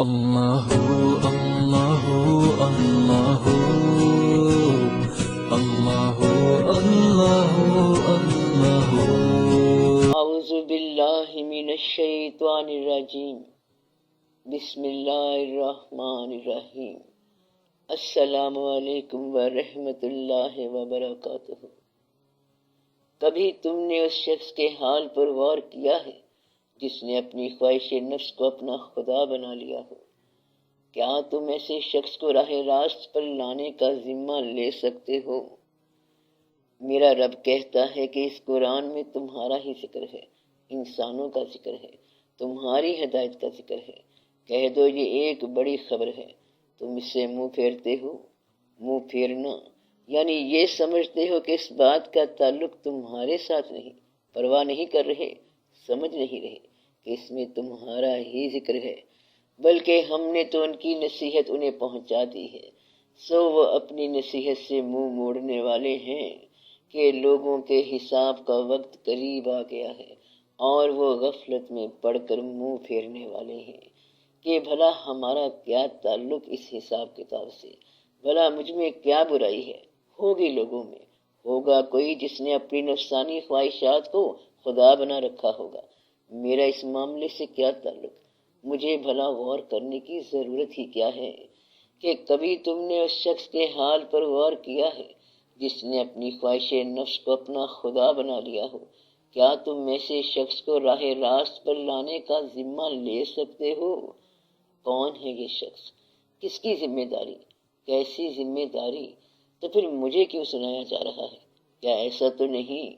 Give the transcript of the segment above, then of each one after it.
اللہ اللہ اللہ اللہ اللہ اللہ۔ اعوذ باللہ من الشیطان الرجیم، بسم اللہ الرحمن الرحیم۔ السلام علیکم ورحمۃ اللہ وبرکاتہ۔ کبھی تم نے اس شخص کے حال پر غور کیا ہے جس نے اپنی خواہش نفس کو اپنا خدا بنا لیا ہو؟ کیا تم ایسے شخص کو راہ راست پر لانے کا ذمہ لے سکتے ہو؟ میرا رب کہتا ہے کہ اس قرآن میں تمہارا ہی ذکر ہے، انسانوں کا ذکر ہے، تمہاری ہدایت کا ذکر ہے۔ کہہ دو یہ ایک بڑی خبر ہے، تم اس سے منہ پھیرتے ہو۔ منہ پھیرنا یعنی یہ سمجھتے ہو کہ اس بات کا تعلق تمہارے ساتھ نہیں، پرواہ نہیں کر رہے، سمجھ نہیں رہے کہ اس میں تمہارا ہی ذکر ہے، بلکہ ہم نے تو ان کی نصیحت انہیں پہنچا دی ہے، سو وہ اپنی نصیحت سے منہ موڑنے والے ہیں کہ لوگوں کے حساب کا وقت قریب آ گیا ہے، اور وہ غفلت میں پڑ کر منہ پھیرنے والے ہیں کہ بھلا ہمارا کیا تعلق اس حساب کتاب سے، بھلا مجھ میں کیا برائی ہے؟ ہوگی لوگوں میں، ہوگا کوئی جس نے اپنی نفسانی خواہشات کو خدا بنا رکھا ہوگا۔ میرا اس معاملے سے کیا تعلق؟ مجھے بھلا غور کرنے کی ضرورت ہی کیا ہے کہ کبھی تم نے اس شخص کے حال پر غور کیا ہے جس نے اپنی خواہش نفس کو اپنا خدا بنا لیا ہو؟ کیا تم ایسے شخص کو راہ راست پر لانے کا ذمہ لے سکتے ہو؟ کون ہے یہ شخص؟ کس کی ذمہ داری؟ کیسی ذمہ داری؟ تو پھر مجھے کیوں سنایا جا رہا ہے؟ کیا ایسا تو نہیں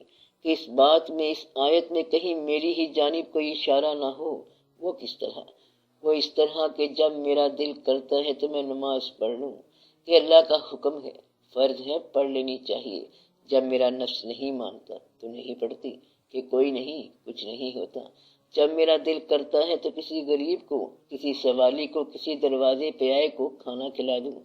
کہ اس بات میں، اس آیت میں کہیں میری ہی جانب کوئی اشارہ نہ ہو؟ وہ کس طرح؟ وہ اس طرح کہ جب میرا دل کرتا ہے تو میں نماز پڑھ لوں، کہ اللہ کا حکم ہے، فرض ہے، پڑھ لینی چاہیے۔ جب میرا نفس نہیں مانتا تو نہیں پڑھتی، کہ کوئی نہیں، کچھ نہیں ہوتا۔ جب میرا دل کرتا ہے تو کسی غریب کو، کسی سوالی کو، کسی دروازے پہ آئے کو کھانا کھلا دوں،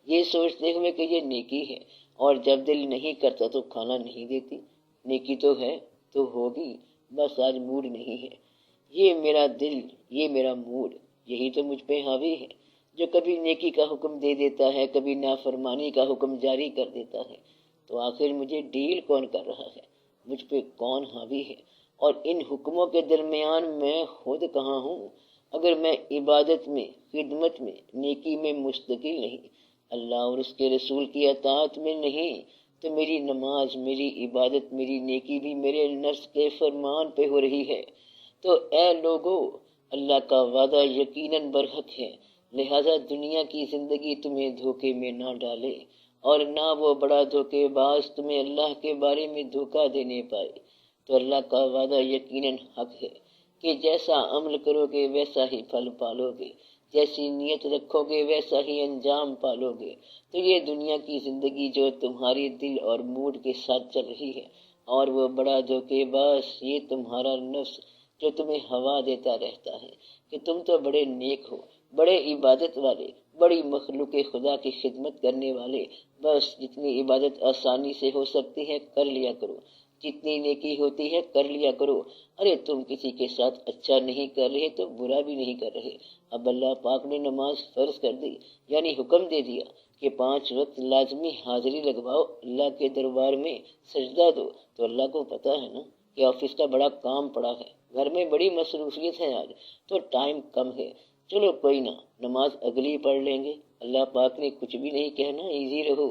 یہ سوچتے ہوئے کہ یہ نیکی ہے، اور جب دل نہیں کرتا تو کھانا نہیں دیتی۔ نیکی تو ہے، تو ہوگی، بس آج موڈ نہیں ہے۔ یہ میرا دل، یہ میرا موڈ، یہی تو مجھ پہ حاوی ہے، جو کبھی نیکی کا حکم دے دیتا ہے، کبھی نافرمانی کا حکم جاری کر دیتا ہے۔ تو آخر مجھے ڈیل کون کر رہا ہے؟ مجھ پہ کون حاوی ہے؟ اور ان حکموں کے درمیان میں خود کہاں ہوں؟ اگر میں عبادت میں، خدمت میں، نیکی میں مستقل نہیں، اللہ اور اس کے رسول کی اطاعت میں نہیں، تو میری نماز، میری عبادت، میری نیکی بھی میرے نفس کے فرمان پہ ہو رہی ہے۔ تو اے لوگو، اللہ کا وعدہ یقیناً برحق ہے، لہذا دنیا کی زندگی تمہیں دھوکے میں نہ ڈالے، اور نہ وہ بڑا دھوکے باز تمہیں اللہ کے بارے میں دھوکہ دینے پائے۔ تو اللہ کا وعدہ یقیناً حق ہے کہ جیسا عمل کرو گے ویسا ہی پھل پالو گے، جیسی نیت رکھو گے ویسا ہی انجام پالو گے۔ تو یہ دنیا کی زندگی جو تمہاری دل اور موڈ کے ساتھ چل رہی ہے، اور وہ بڑا دھوکے باز یہ تمہارا نفس جو تمہیں ہوا دیتا رہتا ہے کہ تم تو بڑے نیک ہو، بڑے عبادت والے، بڑی مخلوق خدا کی خدمت کرنے والے، بس جتنی عبادت آسانی سے ہو سکتی ہے کر لیا کرو، جتنی نیکی ہوتی ہے کر لیا کرو۔ ارے تم کسی کے ساتھ اچھا نہیں کر رہے تو برا بھی نہیں کر رہے۔ اب اللہ پاک نے نماز فرض کر دی، یعنی حکم دے دیا کہ 5 وقت لازمی حاضری لگواؤ، اللہ کے دربار میں سجدہ دو۔ تو اللہ کو پتہ ہے نا کہ آفس کا بڑا کام پڑا ہے، گھر میں بڑی مصروفیت ہے آج، تو ٹائم کم ہے، چلو کوئی نہ، نماز اگلی پڑھ لیں گے۔ اللہ پاک نے کچھ بھی نہیں کہنا، ایزی رہو،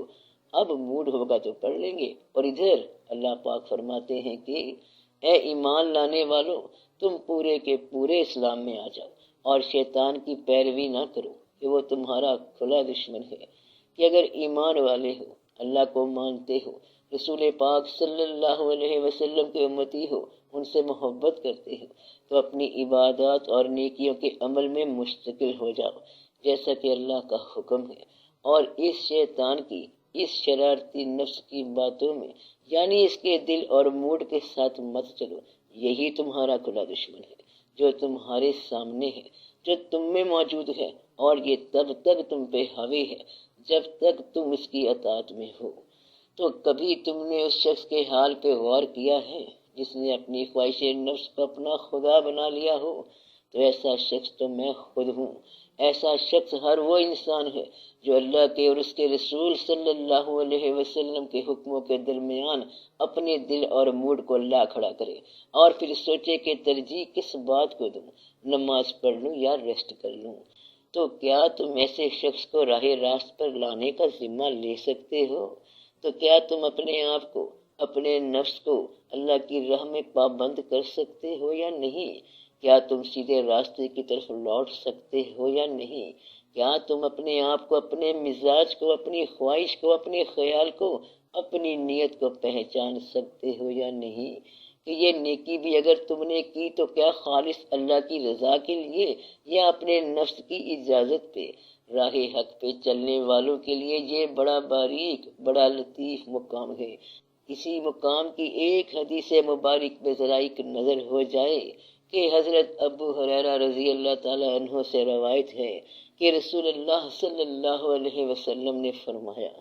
اب موڈ ہوگا تو پڑھ لیں گے۔ اور ادھر اللہ پاک فرماتے ہیں کہ اے ایمان لانے والوں، تم پورے کے پورے اسلام میں آ جاؤ، اور شیطان کی پیروی نہ کرو کہ وہ تمہارا کھلا دشمن ہے۔ کہ اگر ایمان والے ہو، اللہ کو مانتے ہو، رسول پاک صلی اللہ علیہ وسلم کے امتی ہو، ان سے محبت کرتے ہو، تو اپنی عبادات اور نیکیوں کے عمل میں مستقل ہو جاؤ جیسا کہ اللہ کا حکم ہے، اور اس شیطان کی، اس شرارتی نفس کی باتوں میں، یعنی اس کے دل اور موڈ کے ساتھ مت چلو۔ یہی تمہارا کھلا دشمن ہے جو تمہارے سامنے ہے، جو تم میں موجود ہے، اور یہ تب تک تم پہ حاوی ہے جب تک تم اس کی اطاعت میں ہو۔ تو کبھی تم نے اس شخص کے حال پہ غور کیا ہے جس نے اپنی خواہش نفس کو اپنا خدا بنا لیا ہو؟ تو ایسا شخص تو میں خود ہوں۔ ایسا شخص ہر وہ انسان ہے جو اللہ کے اور اس کے رسول صلی اللہ علیہ وسلم کے حکموں کے درمیان اپنے دل اور موڈ کو لا کھڑا کرے اور پھر سوچے کہ ترجیح کس بات کو دوں، نماز پڑھ لوں یا ریسٹ کر لوں۔ تو کیا تم ایسے شخص کو راہ راست پر لانے کا ذمہ لے سکتے ہو؟ تو کیا تم اپنے آپ کو، اپنے نفس کو اللہ کی راہ میں پابند کر سکتے ہو یا نہیں؟ کیا تم سیدھے راستے کی طرف لوٹ سکتے ہو یا نہیں؟ کیا تم اپنے آپ کو، اپنے مزاج کو، اپنی خواہش کو، اپنے خیال کو، اپنی نیت کو پہچان سکتے ہو یا نہیں کہ یہ نیکی بھی اگر تم نے کی تو کیا خالص اللہ کی رضا کے لیے یا اپنے نفس کی اجازت پہ؟ راہ حق پہ چلنے والوں کے لیے یہ بڑا باریک، بڑا لطیف مقام ہے۔ اسی مقام کی ایک حدیث مبارک پہ ذرا ایک نظر ہو جائے کہ حضرت ابو ہریرہ رضی اللہ تعالیٰ عنہ سے روایت ہے کہ رسول اللہ صلی اللہ علیہ وسلم نے فرمایا،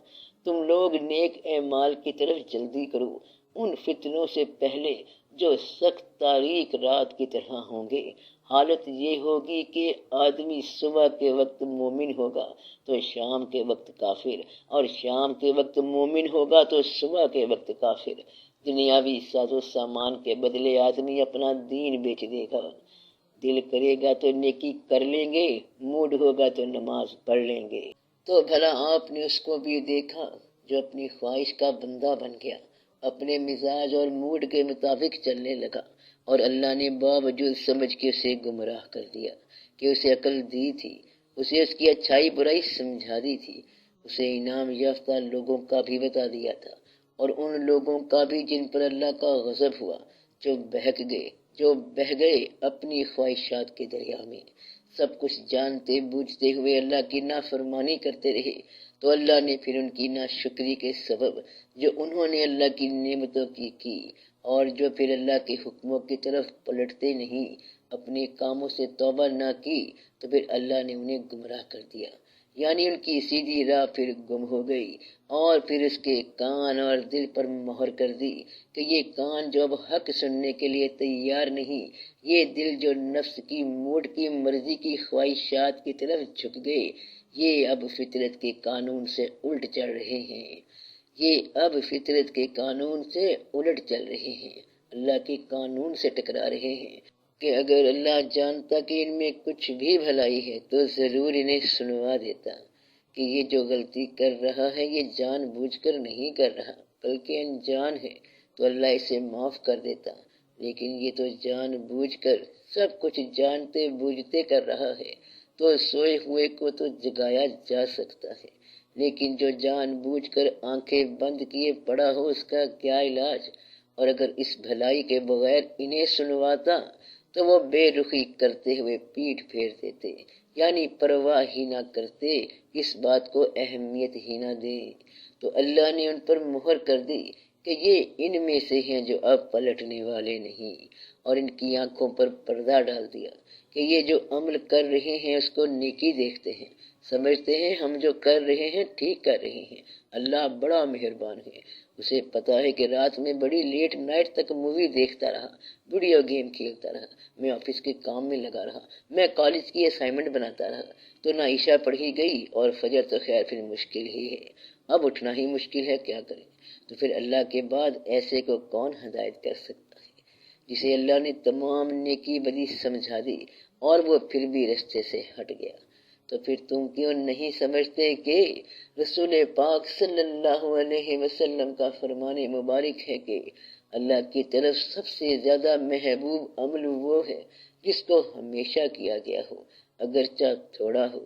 تم لوگ نیک اعمال کی طرف جلدی کرو ان فتنوں سے پہلے جو سخت تاریک رات کی طرح ہوں گے۔ حالت یہ ہوگی کہ آدمی صبح کے وقت مومن ہوگا تو شام کے وقت کافر، اور شام کے وقت مومن ہوگا تو صبح کے وقت کافر۔ دنیاوی ساز و سامان کے بدلے آدمی اپنا دین بیچ دے گا۔ دل کرے گا تو نیکی کر لیں گے، موڈ ہوگا تو نماز پڑھ لیں گے۔ تو بھلا آپ نے اس کو بھی دیکھا جو اپنی خواہش کا بندہ بن گیا، اپنے مزاج اور موڈ کے مطابق چلنے لگا، اور اللہ نے باوجود سمجھ کے اسے گمراہ کر دیا کہ اسے عقل دی تھی، اسے اس کی اچھائی برائی سمجھا دی تھی، اسے انعام یافتہ لوگوں کا بھی بتا دیا تھا، اور ان لوگوں کا بھی جن پر اللہ کا غضب ہوا، جو بہہ گئے اپنی خواہشات کے دریا میں، سب کچھ جانتے بوجھتے ہوئے اللہ کی نافرمانی کرتے رہے۔ تو اللہ نے پھر ان کی ناشکری کے سبب جو انہوں نے اللہ کی نعمتوں کی اور جو پھر اللہ کے حکموں کی طرف پلٹتے نہیں، اپنے کاموں سے توبہ نہ کی، تو پھر اللہ نے انہیں گمراہ کر دیا، یعنی ان کی سیدھی راہ پھر گم ہو گئی، اور پھر اس کے کان اور دل پر مہر کر دی کہ یہ کان جو اب حق سننے کے لیے تیار نہیں، یہ دل جو نفس کی موڈ کی مرضی کی خواہشات کی طرف جھک گئے، یہ اب فطرت کے قانون سے الٹ چل رہے ہیں، اللہ کے قانون سے ٹکرا رہے ہیں کہ اگر اللہ جانتا کہ ان میں کچھ بھی بھلائی ہے تو ضرور انہیں سنوا دیتا کہ یہ جو غلطی کر رہا ہے یہ جان بوجھ کر نہیں کر رہا بلکہ انجان ہے، تو اللہ اسے معاف کر دیتا، لیکن یہ تو جان بوجھ کر سب کچھ جانتے بوجھتے کر رہا ہے، تو سوئے ہوئے کو تو جگایا جا سکتا ہے، لیکن جو جان بوجھ کر آنکھیں بند کیے پڑا ہو اس کا کیا علاج؟ اور اگر اس بھلائی کے بغیر انہیں سنواتا تو وہ بے رخی کرتے ہوئے پیٹھ پھیر دیتے، یعنی پرواہ ہی نہ کرتے، اس بات کو اہمیت ہی نہ دے۔ تو اللہ نے ان پر مہر کر دی کہ یہ ان میں سے ہیں جو اب پلٹنے والے نہیں، اور ان کی آنکھوں پر پردہ ڈال دیا کہ یہ جو عمل کر رہے ہیں اس کو نیکی دیکھتے ہیں، سمجھتے ہیں ہم جو کر رہے ہیں ٹھیک کر رہے ہیں۔ اللہ بڑا مہربان ہے، اسے پتا ہے کہ رات میں بڑی لیٹ نائٹ تک مووی دیکھتا رہا، ویڈیو گیم کھیلتا رہا، میں آفس کے کام میں لگا رہا، میں کالج کی اسائنمنٹ بناتا رہا، تو نہ عشاء پڑھی گئی اور فجر تو خیر پھر مشکل ہی ہے، اب اٹھنا ہی مشکل ہے، کیا کریں؟ تو پھر اللہ کے بعد ایسے کو کون ہدایت کر سکتا ہے جسے اللہ نے تمام نیکی بدی سمجھا دی اور وہ پھر بھی رستے سے ہٹ گیا؟ تو پھر تم کیوں نہیں سمجھتے کہ رسول پاک صلی اللہ علیہ وسلم کا فرمان مبارک ہے کہ اللہ کی طرف سب سے زیادہ محبوب عمل وہ ہے جس کو ہمیشہ کیا گیا ہو اگرچہ تھوڑا ہو،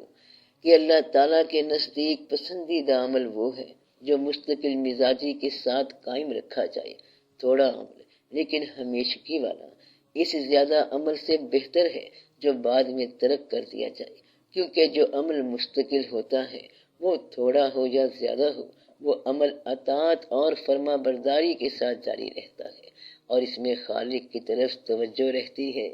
کہ اللہ تعالیٰ کے نزدیک پسندیدہ عمل وہ ہے جو مستقل مزاجی کے ساتھ قائم رکھا جائے، تھوڑا عمل لیکن ہمیشگی والا، اس زیادہ عمل سے بہتر ہے جو بعد میں ترک کر دیا جائے، کیونکہ جو عمل مستقل ہوتا ہے وہ تھوڑا ہو یا زیادہ ہو، وہ عمل اطاعت اور فرما برداری کے ساتھ جاری رہتا ہے اور اس میں خالق کی طرف توجہ رہتی ہے۔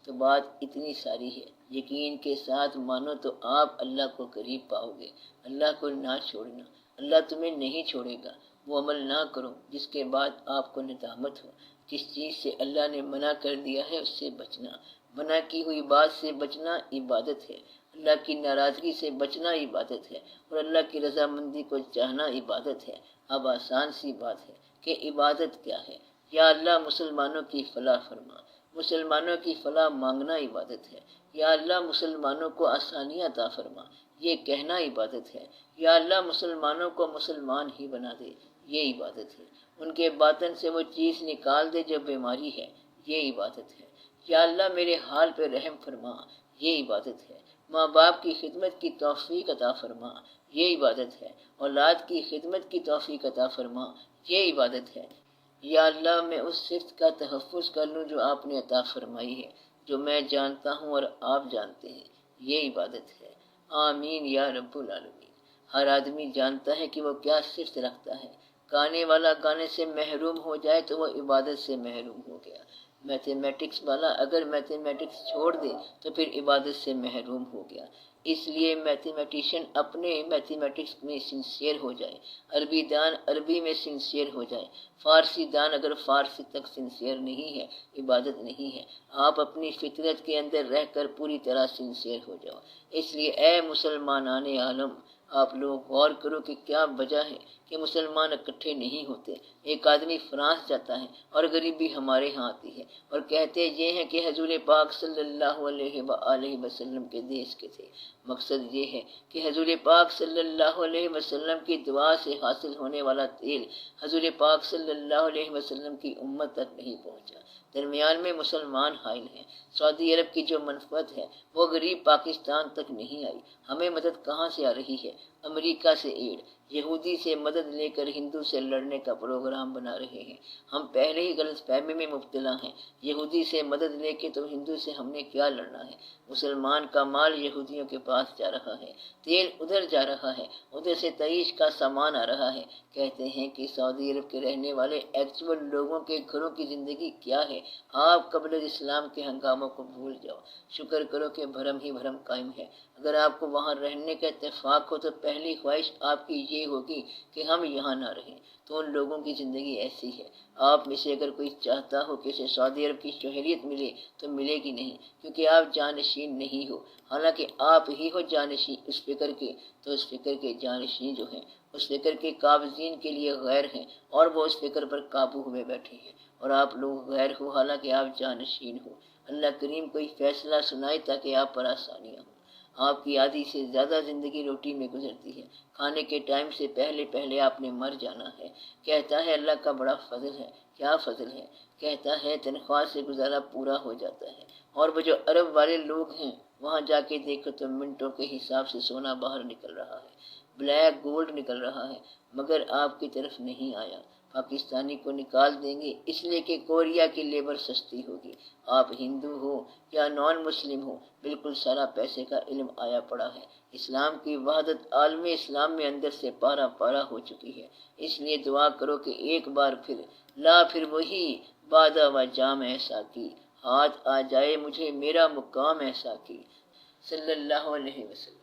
تو بات اتنی ساری ہے، یقین کے ساتھ مانو تو آپ اللہ کو قریب پاؤ گے۔ اللہ کو نہ چھوڑنا، اللہ تمہیں نہیں چھوڑے گا۔ وہ عمل نہ کرو جس کے بعد آپ کو ندامت ہو، جس چیز سے اللہ نے منع کر دیا ہے اس سے بچنا، منع کی ہوئی بات سے بچنا عبادت ہے، اللہ کی ناراضگی سے بچنا عبادت ہے، اور اللہ کی رضامندی کو چاہنا عبادت ہے۔ اب آسان سی بات ہے کہ عبادت کیا ہے۔ یا اللہ مسلمانوں کی فلاح فرما، مسلمانوں کی فلاح مانگنا عبادت ہے۔ یا اللہ مسلمانوں کو آسانیاں عطا فرما، یہ کہنا عبادت ہے۔ یا اللہ مسلمانوں کو مسلمان ہی بنا دے، یہ عبادت ہے۔ ان کے باطن سے وہ چیز نکال دے جو بیماری ہے، یہ عبادت ہے۔ یا اللہ میرے حال پہ رحم فرما، یہ عبادت ہے۔ ماں باپ کی خدمت کی توفیق عطا فرما، یہ عبادت ہے۔ اولاد کی خدمت کی توفیق عطا فرما، یہ عبادت ہے۔ یا اللہ میں اس صفت کا تحفظ کر لوں جو آپ نے عطا فرمائی ہے، جو میں جانتا ہوں اور آپ جانتے ہیں، یہ عبادت ہے۔ آمین یا رب العالمین۔ ہر آدمی جانتا ہے کہ وہ کیا صفت رکھتا ہے۔ گانے والا گانے سے محروم ہو جائے تو وہ عبادت سے محروم ہو گیا۔ میتھمیٹکس والا اگر میتھمیٹکس چھوڑ دے تو پھر عبادت سے محروم ہو گیا۔ اس لیے میتھمیٹیشین اپنے میتھمیٹکس میں سنسیئر ہو جائے، عربی دان عربی میں سنسیئر ہو جائے، فارسی دان اگر فارسی تک سنسیئر نہیں ہے، عبادت نہیں ہے، آپ اپنی فطرت کے اندر رہ کر پوری طرح سنسیئر ہو جاؤ۔ اس لیے اے مسلمانان عالم، آپ لوگ غور کرو کہ کیا وجہ ہے کہ مسلمان اکٹھے نہیں ہوتے۔ ایک آدمی فرانس جاتا ہے اور غریبی ہمارے ہاں آتی ہے اور کہتے یہ ہیں کہ حضور پاک صلی اللہ علیہ وآلہ وسلم کے دیش کے تھے۔ مقصد یہ ہے کہ حضور پاک صلی اللہ علیہ وسلم کی دعا سے حاصل ہونے والا تیل حضور پاک صلی اللہ علیہ وسلم کی امت تک نہیں پہنچا۔ درمیان میں مسلمان حائل ہیں۔ سعودی عرب کی جو منفعت ہے وہ غریب پاکستان تک نہیں آئی۔ ہمیں مدد کہاں سے آ رہی ہے؟ امریکہ سے ایڈ، یہودی سے مدد لے کر ہندو سے لڑنے کا پروگرام بنا رہے ہیں۔ ہم پہلے ہی غلط فہمی میں مبتلا ہیں۔ یہودی سے مدد لے کے تو ہندو سے ہم نے کیا لڑنا ہے؟ مسلمان کا مال یہودیوں کے پاس جا رہا ہے، تیل ادھر جا رہا ہے، ادھر سے تعیش کا سامان آ رہا ہے۔ کہتے ہیں کہ سعودی عرب کے رہنے والے ایکچول لوگوں کے گھروں کی زندگی کیا ہے؟ آپ قبل اسلام کے ہنگاموں کو بھول جاؤ، شکر کرو کہ بھرم ہی بھرم قائم ہے۔ اگر آپ کو وہاں رہنے کا اتفاق ہو تو پہلی خواہش آپ کی یہ ہوگی کہ ہم یہاں نہ رہیں۔ تو ان لوگوں کی زندگی ایسی ہے۔ آپ میں سے اگر کوئی چاہتا ہو کہ اسے سعودی عرب کی شہریت ملے تو ملے گی نہیں، کیونکہ آپ جانشین نہیں ہو۔ حالانکہ آپ ہی ہو جانشین اس فکر کے، تو اس فکر کے جانشین جو ہیں اس فکر کے قابضین کے لیے غیر ہیں، اور وہ اس فکر پر قابو ہوئے بیٹھے ہیں، اور آپ لوگ غیر ہو حالانکہ آپ جانشین ہو۔ اللہ کریم کوئی فیصلہ سنائے تاکہ آپ پر آسانیاں ہوں۔ آپ کی آدھی سے زیادہ زندگی روٹی میں گزرتی ہے۔ کھانے کے ٹائم سے پہلے آپ نے مر جانا ہے۔ کہتا ہے اللہ کا بڑا فضل ہے۔ کیا فضل ہے؟ کہتا ہے تنخواہ سے گزارا پورا ہو جاتا ہے، اور وہ جو عرب والے لوگ ہیں وہاں جا کے دیکھو تو منٹوں کے حساب سے سونا باہر نکل رہا ہے، بلیک گولڈ نکل رہا ہے، مگر آپ کی طرف نہیں آیا۔ پاکستانی کو نکال دیں گے اس لیے کہ کوریا کی لیبر سستی ہوگی۔ آپ ہندو ہو یا نان مسلم ہو، بالکل سارا پیسے کا علم آیا پڑا ہے۔ اسلام کی وحدت عالم اسلام میں اندر سے پارا پارا ہو چکی ہے۔ اس لیے دعا کرو کہ ایک بار پھر لا پھر وہی بادہ و جام ایسا کی، ہاتھ آ جائے مجھے میرا مقام ایسا کی، صلی اللہ علیہ وسلم۔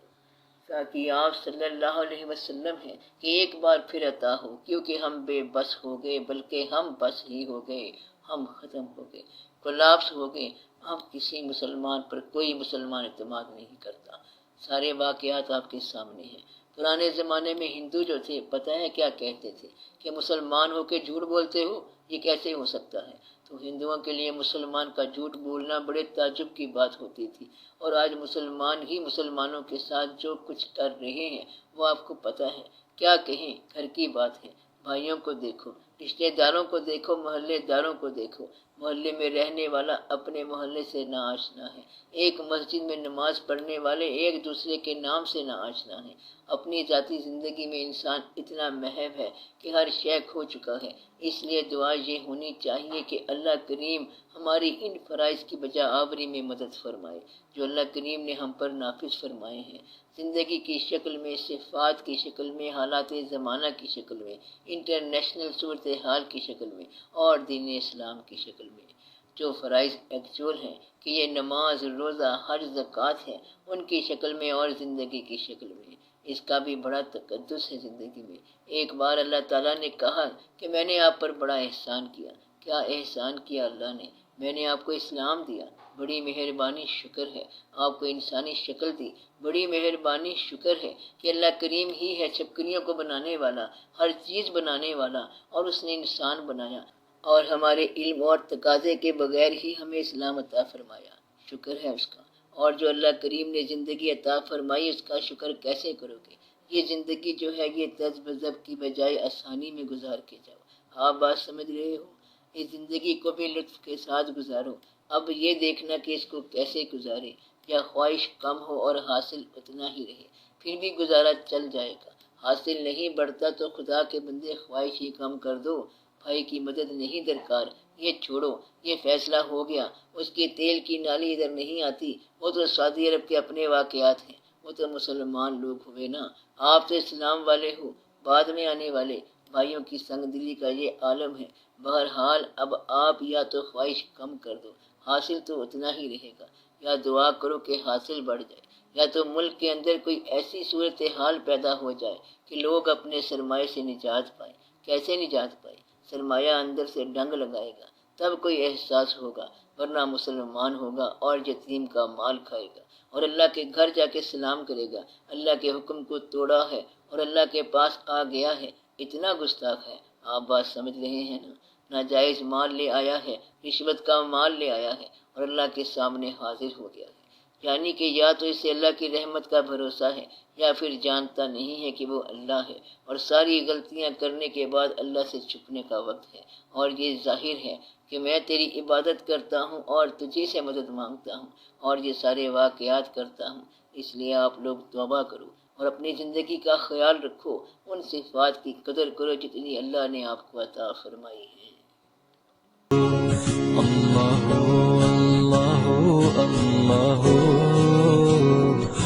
تاکہ آپ صلی اللہ علیہ وسلم ہیں کہ ایک بار پھر عطا ہو، کیونکہ ہم بے بس ہو گئے، بلکہ ہم بس ہی ہو گئے، ہم ختم ہو گئے، کولاپس ہو گئے۔ اب کسی مسلمان پر کوئی مسلمان اعتماد نہیں کرتا۔ سارے واقعات آپ کے سامنے ہیں۔ پرانے زمانے میں ہندو جو تھے پتہ ہے کیا کہتے تھے کہ مسلمان ہو کے جھوٹ بولتے ہو، یہ کیسے ہو سکتا ہے؟ تو ہندوؤں کے لیے مسلمان کا جھوٹ بولنا بڑے تعجب کی بات ہوتی تھی، اور آج مسلمان ہی مسلمانوں کے ساتھ جو کچھ کر رہے ہیں وہ آپ کو پتہ ہے۔ کیا کہیں، گھر کی بات ہے۔ بھائیوں کو دیکھو، رشتہ داروں کو دیکھو، محلے داروں کو دیکھو۔ محلے میں رہنے والا اپنے محلے سے نا آشنا ہے۔ ایک مسجد میں نماز پڑھنے والے ایک دوسرے کے نام سے نا آشنا ہیں۔ اپنی ذاتی زندگی میں انسان اتنا محب ہے کہ ہر شے کھو چکا ہے۔ اس لیے دعا یہ ہونی چاہیے کہ اللہ کریم ہماری ان فرائض کی بجا آوری میں مدد فرمائے جو اللہ کریم نے ہم پر نافذ فرمائے ہیں، زندگی کی شکل میں، صفات کی شکل میں، حالات زمانہ کی شکل میں، انٹرنیشنل صورتحال کی شکل میں، اور دین اسلام کی شکل میں۔ جو فرائض ایکچول ہیں کہ یہ نماز، روزہ، حج، زکوٰۃ ہے، ان کی شکل میں اور زندگی کی شکل میں۔ اس کا بھی بڑا تقدس ہے زندگی میں۔ ایک بار اللہ تعالیٰ نے کہا کہ میں نے آپ پر بڑا احسان کیا، کیا احسان کیا اللہ نے، میں نے آپ کو اسلام دیا، بڑی مہربانی، شکر ہے۔ آپ کو انسانی شکل دی، بڑی مہربانی، شکر ہے کہ اللہ کریم ہی ہے چھپکلیوں کو بنانے والا، ہر چیز بنانے والا، اور اس نے انسان بنایا اور ہمارے علم اور تقاضے کے بغیر ہی ہمیں اسلام عطا فرمایا، شکر ہے اس کا۔ اور جو اللہ کریم نے زندگی عطا فرمائی اس کا شکر کیسے کرو گے؟ یہ زندگی جو ہے یہ تذب ذب کی بجائے آسانی میں گزار کے جاؤ۔ آپ بات سمجھ رہے ہو؟ اس زندگی کو بھی لطف کے ساتھ گزارو۔ اب یہ دیکھنا کہ اس کو کیسے گزارے، یا خواہش کم ہو اور حاصل اتنا ہی رہے، پھر بھی گزارا چل جائے گا۔ حاصل نہیں بڑھتا تو خدا کے بندے خواہش ہی کم کر دو، بھائی کی مدد نہیں درکار، یہ چھوڑو، یہ فیصلہ ہو گیا۔ اس کی تیل کی نالی ادھر نہیں آتی، وہ تو سعودی عرب کے اپنے واقعات ہیں، وہ تو مسلمان لوگ ہوئے نا، آپ تو اسلام والے ہو، بعد میں آنے والے۔ بھائیوں کی سنگ دلی کا یہ عالم ہے۔ بہرحال اب آپ یا تو خواہش کم کر دو، حاصل تو اتنا ہی رہے گا، یا دعا کرو کہ حاصل بڑھ جائے، یا تو ملک کے اندر کوئی ایسی صورتحال پیدا ہو جائے کہ لوگ اپنے سرمایہ سے نجات پائیں۔ کیسے نجات پائیں؟ سرمایہ اندر سے ڈنگ لگائے گا، تب کوئی احساس ہوگا، ورنہ مسلمان ہوگا اور یتیم کا مال کھائے گا، اور اللہ کے گھر جا کے سلام کرے گا، اللہ کے حکم کو توڑا ہے اور اللہ کے پاس آ گیا ہے، اتنا گستاخ ہے۔ آپ بات سمجھ رہے ہیں نا؟ ناجائز مال لے آیا ہے، رشوت کا مال لے آیا ہے اور اللہ کے سامنے حاضر ہو گیا ہے، یعنی کہ یا تو اسے اللہ کی رحمت کا بھروسہ ہے یا پھر جانتا نہیں ہے کہ وہ اللہ ہے، اور ساری غلطیاں کرنے کے بعد اللہ سے چھپنے کا وقت ہے، اور یہ ظاہر ہے کہ میں تیری عبادت کرتا ہوں اور تجھی سے مدد مانگتا ہوں اور یہ سارے واقعات کرتا ہوں، اس لیے آپ لوگ توبہ کرو اور اپنی زندگی کا خیال رکھو، ان صفات کی قدر کرو جتنی اللہ نے آپ کو عطا فرمائی ہے۔ الله الله الله